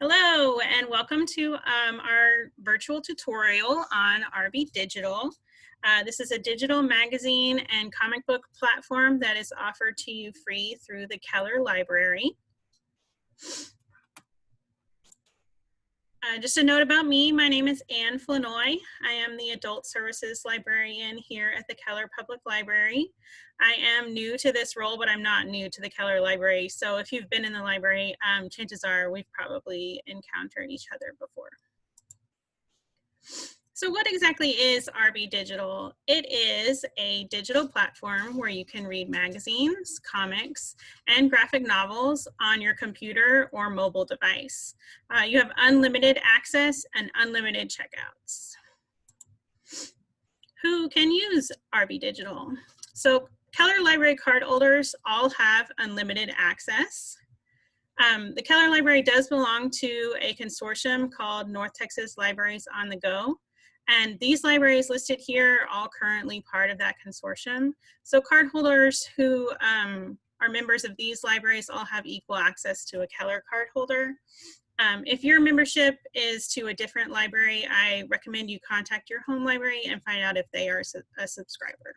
Hello and welcome to our virtual tutorial on RBdigital. This is a digital magazine and comic book platform that is offered to you free through the Keller Library. Just a note about me, my name is Anne Flanoy. I am the Adult Services Librarian here at the Keller Public Library. I am new to this role, but I'm not new to the Keller Library. So if you've been in the library, chances are we've probably encountered each other before. So what exactly is RBdigital? It is a digital platform where you can read magazines, comics, and graphic novels on your computer or mobile device. You have unlimited access and unlimited checkouts. Who can use RBdigital? So Keller Library card holders all have unlimited access. The Keller Library does belong to a consortium called North Texas Libraries on the Go. And these libraries listed here are all currently part of that consortium. So cardholders who are members of these libraries all have equal access to a Keller card holder. If your membership is to a different library, I recommend you contact your home library and find out if they are a subscriber.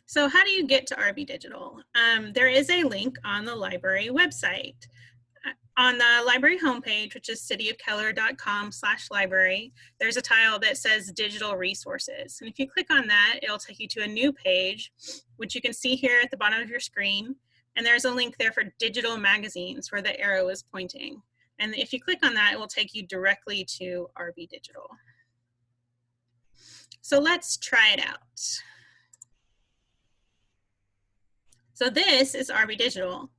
So how do you get to RBdigital? There is a link on the library website. On the library homepage, which is cityofkeller.com/library, there's a tile that says digital resources. And if you click on that, it'll take you to a new page, which you can see here at the bottom of your screen. And there's a link there for digital magazines where the arrow is pointing. And if you click on that, it will take you directly to RBdigital. So let's try it out. So this is RBdigital.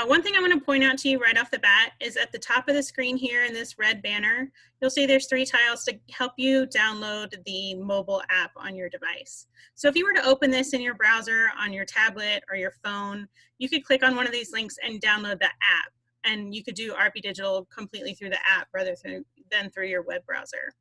One thing I want to point out to you right off the bat is at the top of the screen here in this red banner, you'll see there's 3 tiles to help you download the mobile app on your device. So if you were to open this in your browser on your tablet or your phone, you could click on one of these links and download the app. And you could do RBdigital completely through the app rather than through your web browser.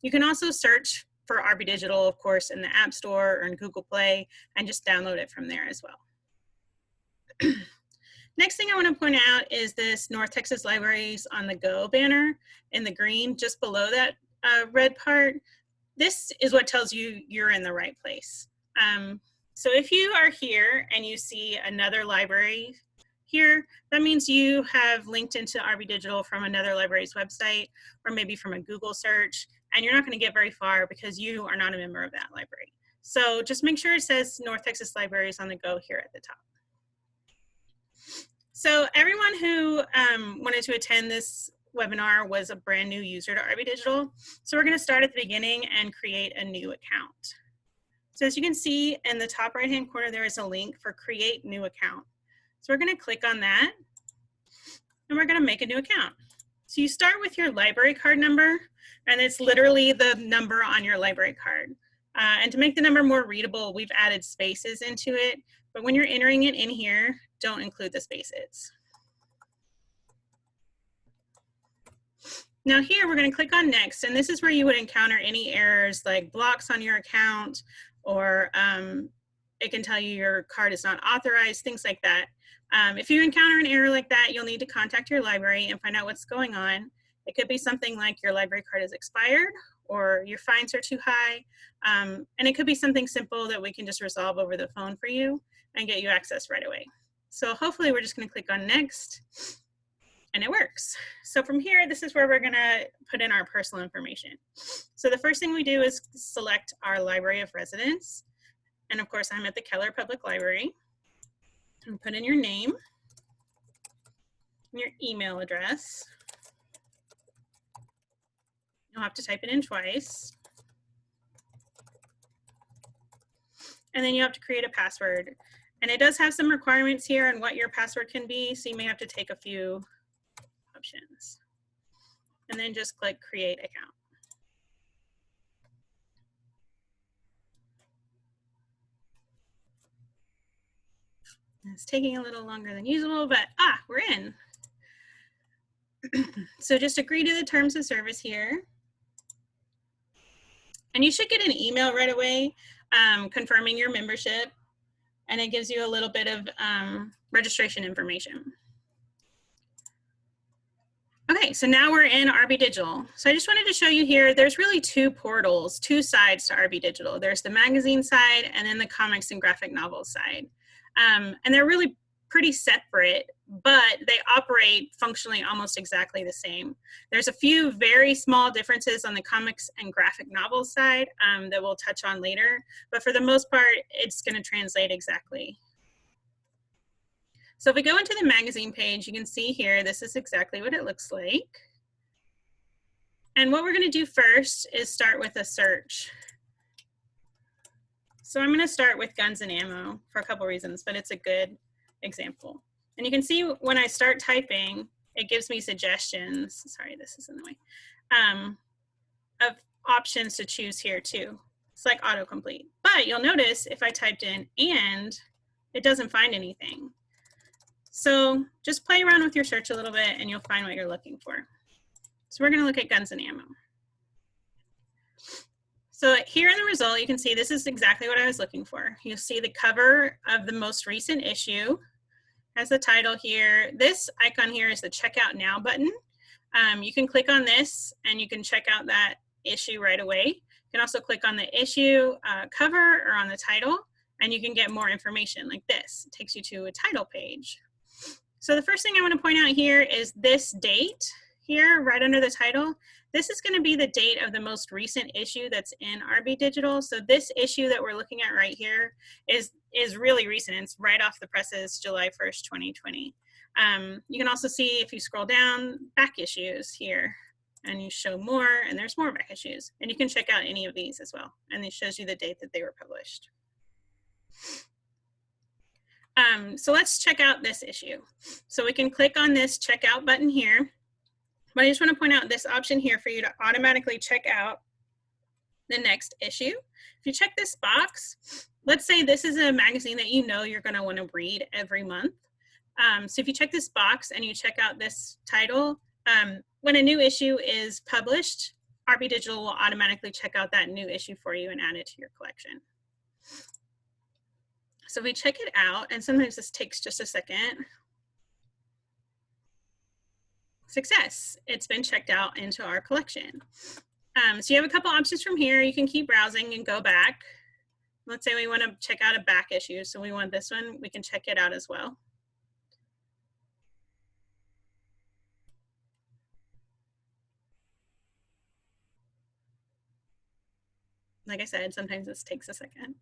You can also search for RBdigital, of course, in the App Store or in Google Play and just download it from there as well. Next thing I want to point out is this North Texas Libraries on the Go banner in the green, just below that red part. This is what tells you you're in the right place. So if you are here and you see another library here, that means you have linked into RBdigital from another library's website or maybe from a Google search, and you're not going to get very far because you are not a member of that library. So just make sure it says North Texas Libraries on the Go here at the top. So everyone who wanted to attend this webinar was a brand new user to RBdigital. So we're going to start at the beginning and create a new account. So as you can see in the top right hand corner, there is a link for create new account. So we're going to click on that and we're going to make a new account. So you start with your library card number, and it's literally the number on your library card. And to make the number more readable, we've added spaces into it. But when you're entering it in here, don't include the spaces. Now here, we're going to click on next, and this is where you would encounter any errors like blocks on your account, or it can tell you your card is not authorized, things like that. If you encounter an error like that, you'll need to contact your library and find out what's going on. It could be something like your library card is expired, or your fines are too high, and it could be something simple that we can just resolve over the phone for you and get you access right away. So hopefully we're just going to click on next, and it works. So from here, this is where we're going to put in our personal information. So the first thing we do is select our library of residence. And of course, I'm at the Keller Public Library. And put in your name, and your email address. You'll have to type it in twice. And then you have to create a password. And it does have some requirements here on what your password can be, so you may have to take a few options. And then just click Create Account. It's taking a little longer than usual, but we're in. So just agree to the terms of service here. And you should get an email right away confirming your membership. and it gives you a little bit of registration information. Okay, so now we're in RBdigital. So I just wanted to show you here, there's really two portals, two sides to RBdigital. There's the magazine side and then the comics and graphic novels side. And they're really pretty separate, but they operate functionally almost exactly the same. There's a few very small differences on the comics and graphic novels side that we'll touch on later, but for the most part, it's gonna translate exactly. So if we go into the magazine page, you can see here, this is exactly what it looks like. And what we're gonna do first is start with a search. So I'm gonna start with guns and ammo for a couple reasons, but it's a good example. And you can see when I start typing, it gives me suggestions. Sorry, this is in the way, of options to choose here too. It's like autocomplete. But you'll notice if I typed in and, it doesn't find anything. So just play around with your search a little bit and you'll find what you're looking for. So we're gonna look at guns and ammo. So here in the result, you can see this is exactly what I was looking for. You'll see the cover of the most recent issue has the title here. This icon here is the Checkout Now button. You can click on this and you can check out that issue right away. You can also click on the issue cover or on the title and you can get more information like this. It takes you to a title page. So the first thing I want to point out here is this date here right under the title. This is going to be the date of the most recent issue that's in RBdigital. So this issue that we're looking at right here is really recent. It's right off the presses, July 1st, 2020. You can also see if you scroll down back issues here and you show more and there's more back issues. And you can check out any of these as well. And it shows you the date that they were published. So let's check out this issue. So we can click on this checkout button here. But I just want to point out this option here for you to automatically check out the next issue. If you check this box, let's say this is a magazine that you know you're going to want to read every month. So if you check this box and you check out this title, when a new issue is published, RBdigital will automatically check out that new issue for you and add it to your collection. So we check it out, and sometimes this takes just a second. Success, it's been checked out into our collection. So you have a couple options from here. You can keep browsing and go back. Let's say we want to check out a back issue, so we want this one, we can check it out as well. Like I said, sometimes this takes a second.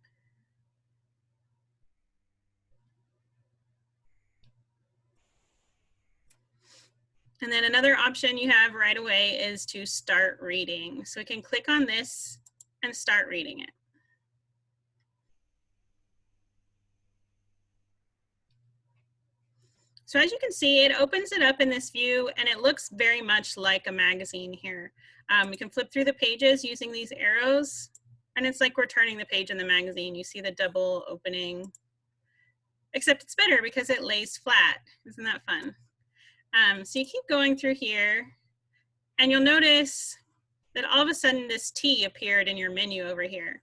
And then another option you have right away is to start reading. So we can click on this and start reading it. So as you can see, it opens it up in this view and it looks very much like a magazine here. We can flip through the pages using these arrows and it's like we're turning the page in the magazine. You see the double opening, except it's better because it lays flat. Isn't that fun? So you keep going through here and you'll notice that all of a sudden this T appeared in your menu over here.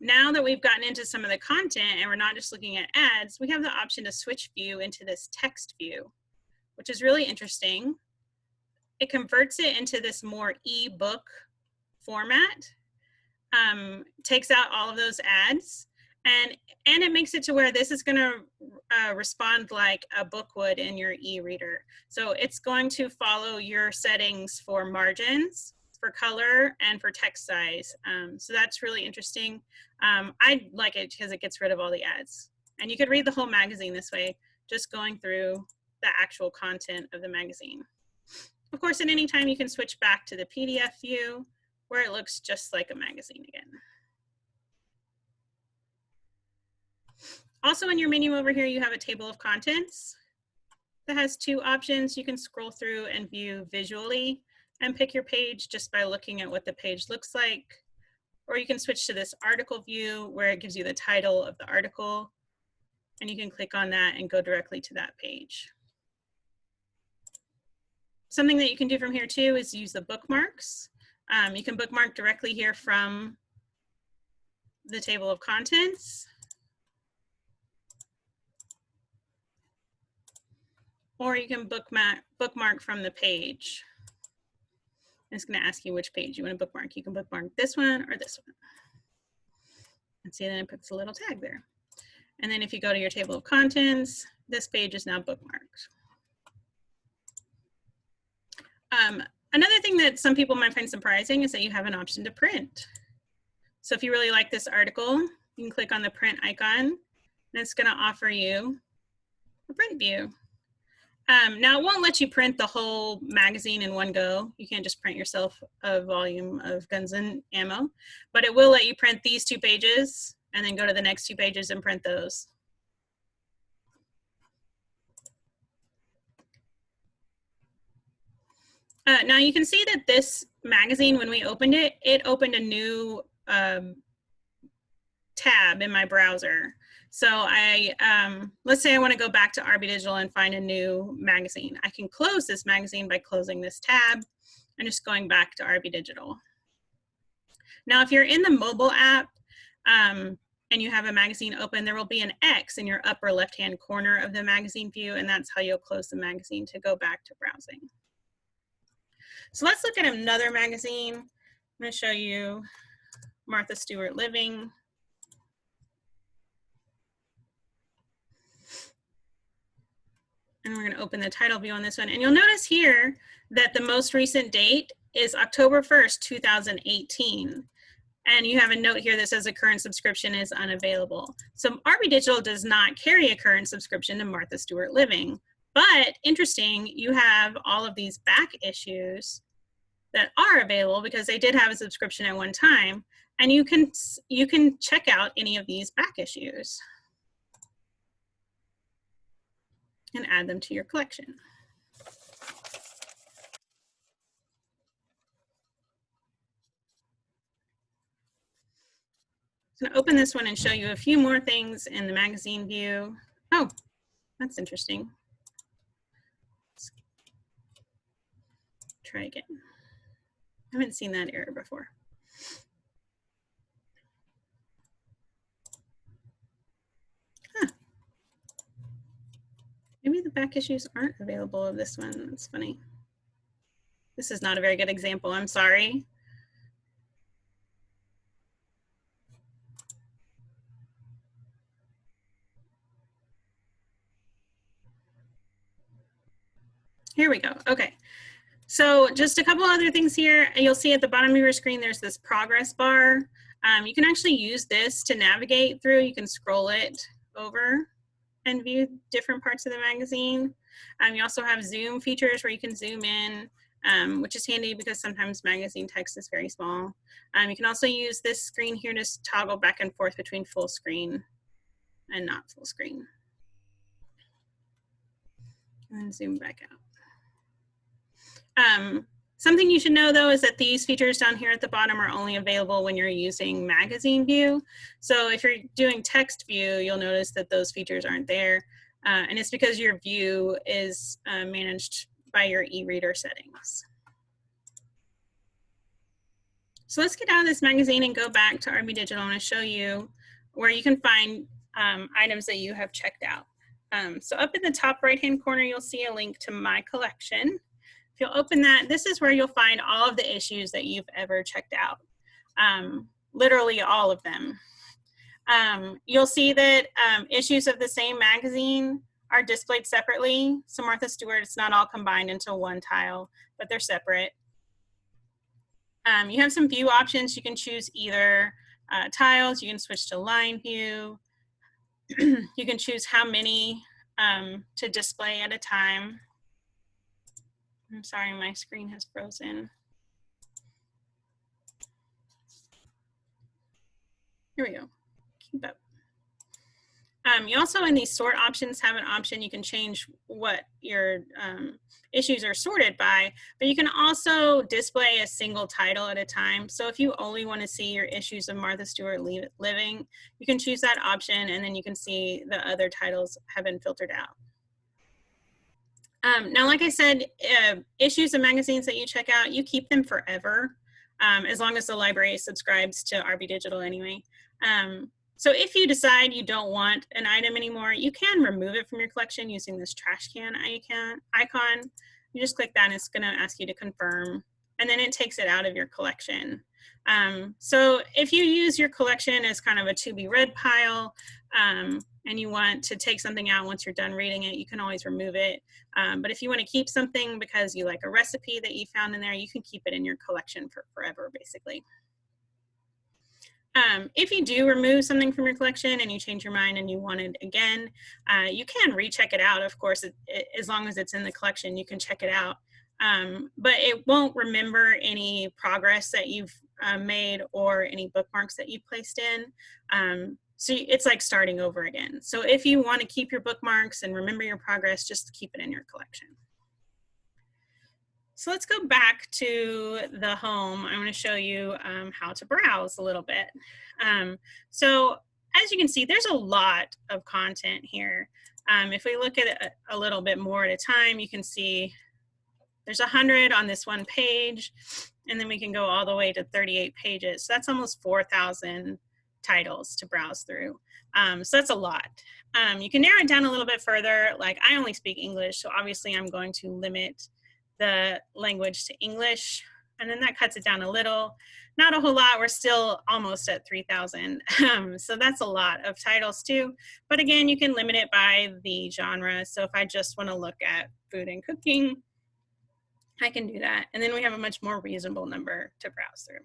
Now that we've gotten into some of the content and we're not just looking at ads, we have the option to switch view into this text view, which is really interesting. It converts it into this more e-book format, takes out all of those ads, and it makes it to where this is going to respond like a book would in your e-reader. So it's going to follow your settings for margins, for color, and for text size. So that's really interesting. I like it because it gets rid of all the ads. And you could read the whole magazine this way, just going through the actual content of the magazine. Of course, at any time you can switch back to the PDF view where it looks just like a magazine again. Also in your menu over here, you have a table of contents that has two options. You can scroll through and view visually and pick your page just by looking at what the page looks like. Or you can switch to this article view where it gives you the title of the article and you can click on that and go directly to that page. Something that you can do from here too is use the bookmarks. You can bookmark directly here from the table of contents. or you can bookmark from the page. It's going to ask you which page you want to bookmark. You can bookmark this one or this one. And see, then it puts a little tag there. And then if you go to your table of contents, this page is now bookmarked. Another thing that some people might find surprising is that you have an option to print. So if you really like this article, you can click on the print icon, and it's going to offer you a print view. Now, it won't let you print the whole magazine in one go. You can't just print yourself a volume of Guns and Ammo, but it will let you print these 2 pages and then go to the next 2 pages and print those. Now you can see that this magazine, when we opened it, it opened a new tab in my browser. So let's say I want to go back to RBdigital and find a new magazine. I can close this magazine by closing this tab and just going back to RBdigital. Now, if you're in the mobile app and you have a magazine open, there will be an X in your upper left-hand corner of the magazine view, and that's how you'll close the magazine to go back to browsing. So let's look at another magazine. I'm going to show you Martha Stewart Living. And we're going to open the title view on this one. And you'll notice here that the most recent date is October 1st, 2018. And you have a note here that says the current subscription is unavailable. So RBdigital does not carry a current subscription to Martha Stewart Living. But interesting, you have all of these back issues that are available because they did have a subscription at one time. And you can check out any of these back issues and add them to your collection. So I'm going to open this one and show you a few more things in the magazine view. Oh, that's interesting. Let's try again. I haven't seen that error before. Huh. Maybe the back issues aren't available of this one. That's funny. This is not a very good example. I'm sorry. Here we go. Okay. So just a couple other things here. You'll see at the bottom of your screen, there's this progress bar. You can actually use this to navigate through. You can scroll it over and view different parts of the magazine. You also have zoom features where you can zoom in, which is handy because sometimes magazine text is very small. You can also use this screen here to toggle back and forth between full screen and not full screen. And zoom back out. Something you should know though is that these features down here at the bottom are only available when you're using magazine view. So if you're doing text view, you'll notice that those features aren't there. And it's because your view is managed by your e-reader settings. So let's get out of this magazine and go back to RBdigital. I'm going to show you where you can find items that you have checked out. So up in the top right-hand corner, you'll see a link to My Collection. If you'll open that, this is where you'll find all of the issues that you've ever checked out, literally all of them. You'll see that issues of the same magazine are displayed separately. So Martha Stewart, it's not all combined into one tile, but they're separate. You have some view options. You can choose either tiles, you can switch to line view. You can choose how many to display at a time. I'm sorry, my screen has frozen. Here we go. Keep up. You also, in these sort options, have an option. You can change what your issues are sorted by, but you can also display a single title at a time. So if you only want to see your issues of Martha Stewart Living, you can choose that option, and then you can see the other titles have been filtered out. Now, like I said, issues of magazines that you check out, you keep them forever, as long as the library subscribes to RBdigital anyway. So if you decide you don't want an item anymore, you can remove it from your collection using this trash can icon. You just click that and it's gonna ask you to confirm, and then it takes it out of your collection. So if you use your collection as kind of a to be read pile, and you want to take something out once you're done reading it, you can always remove it. But if you want to keep something because you like a recipe that you found in there, you can keep it in your collection for forever, basically. If you do remove something from your collection and you change your mind and you want it again, you can recheck it out. Of course, as long as it's in the collection, you can check it out. But it won't remember any progress that you've made or any bookmarks that you placed in. So it's like starting over again. So if you want to keep your bookmarks and remember your progress, just keep it in your collection. So let's go back to the home. I want to show you how to browse a little bit. So as you can see, there's a lot of content here. If we look at it a little bit more at a time, you can see there's 100 on this one page, and then we can go all the way to 38 pages. So that's almost 4,000 titles to browse through. So that's a lot. You can narrow it down a little bit further. Like, I only speak English, so obviously I'm going to limit the language to English, and then that cuts it down a little. Not a whole lot, we're still almost at 3,000. So that's a lot of titles too. But again, you can limit it by the genre. So if I just want to look at food and cooking, I can do that. And then we have a much more reasonable number to browse through.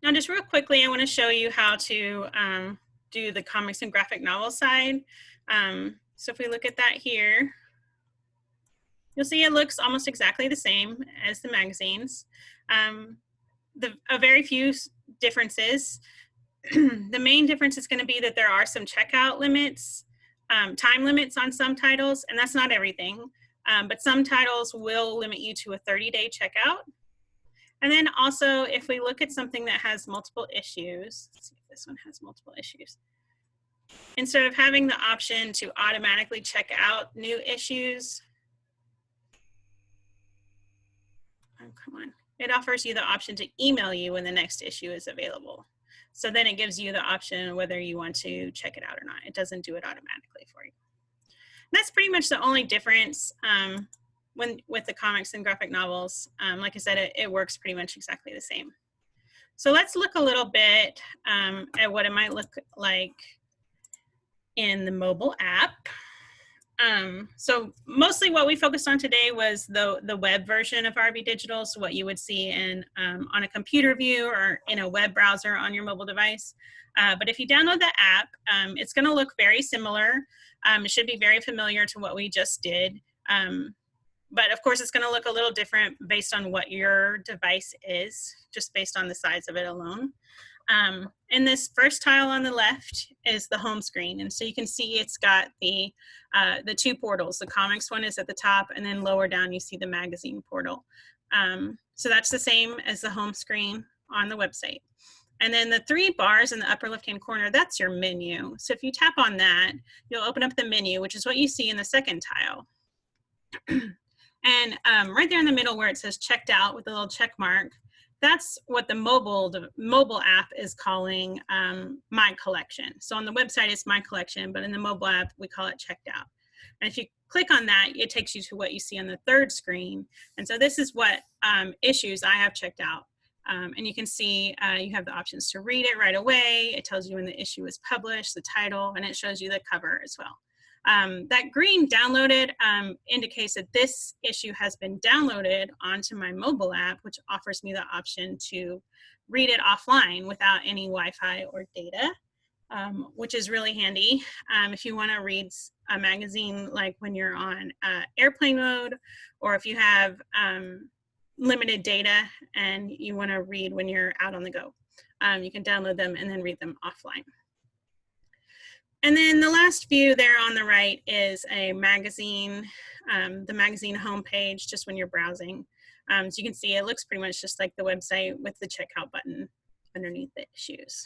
Now, just real quickly, I want to show you how to do the comics and graphic novel side. So if we look at that here, you'll see it looks almost exactly the same as the magazines. A very few differences. The main difference is going to be that there are some checkout limits, time limits on some titles, and that's not everything. But some titles will limit you to a 30-day checkout. And then also, if we look at something that has multiple issues, let's see if this one has multiple issues. Instead of having the option to automatically check out new issues, oh, come on, it offers you the option to email you when the next issue is available. So then it gives you the option whether you want to check it out or not. It doesn't do it automatically for you. And that's pretty much the only difference with the comics and graphic novels. Like I said, it works pretty much exactly the same. So let's look a little bit at what it might look like in the mobile app. So mostly what we focused on today was the web version of RBdigital, so what you would see in on a computer view or in a web browser on your mobile device. But if you download the app, it's going to look very similar. It should be very familiar to what we just did. But of course, it's going to look a little different based on what your device is, just based on the size of it alone. And this first tile on the left is the home screen. And so you can see it's got the two portals. The comics one is at the top, and then lower down you see the magazine portal. So that's the same as the home screen on the website. And then the three bars in the upper left-hand corner, that's your menu. So if you tap on that, you'll open up the menu, which is what you see in the second tile. And right there in the middle where it says checked out with a little check mark, that's what the mobile app is calling My Collection. So on the website, it's My Collection, but in the mobile app, we call it checked out. And if you click on that, it takes you to what you see on the third screen. And so this is what issues I have checked out. And you can see you have the options to read it right away. It tells you when the issue was published, the title, and it shows you the cover as well. That green downloaded indicates that this issue has been downloaded onto my mobile app, which offers me the option to read it offline without any Wi-Fi or data, which is really handy if you want to read a magazine like when you're on airplane mode, or if you have limited data and you want to read when you're out on the go. You can download them and then read them offline. And then the last view there on the right is a magazine, the magazine homepage, just when you're browsing. So you can see it looks pretty much just like the website with the checkout button underneath the issues.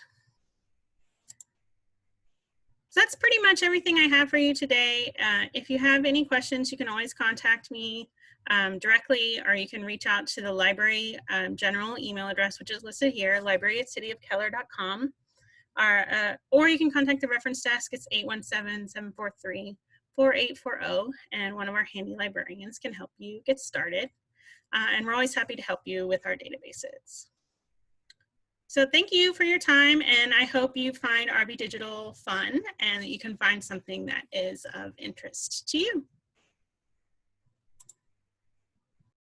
So that's pretty much everything I have for you today. If you have any questions, you can always contact me. directly, or you can reach out to the library general email address, which is listed here, library@cityofkeller.com. Or you can contact the reference desk. It's 817-743-4840, and one of our handy librarians can help you get started. And we're always happy to help you with our databases. So thank you for your time, and I hope you find RB Digital fun and that you can find something that is of interest to you.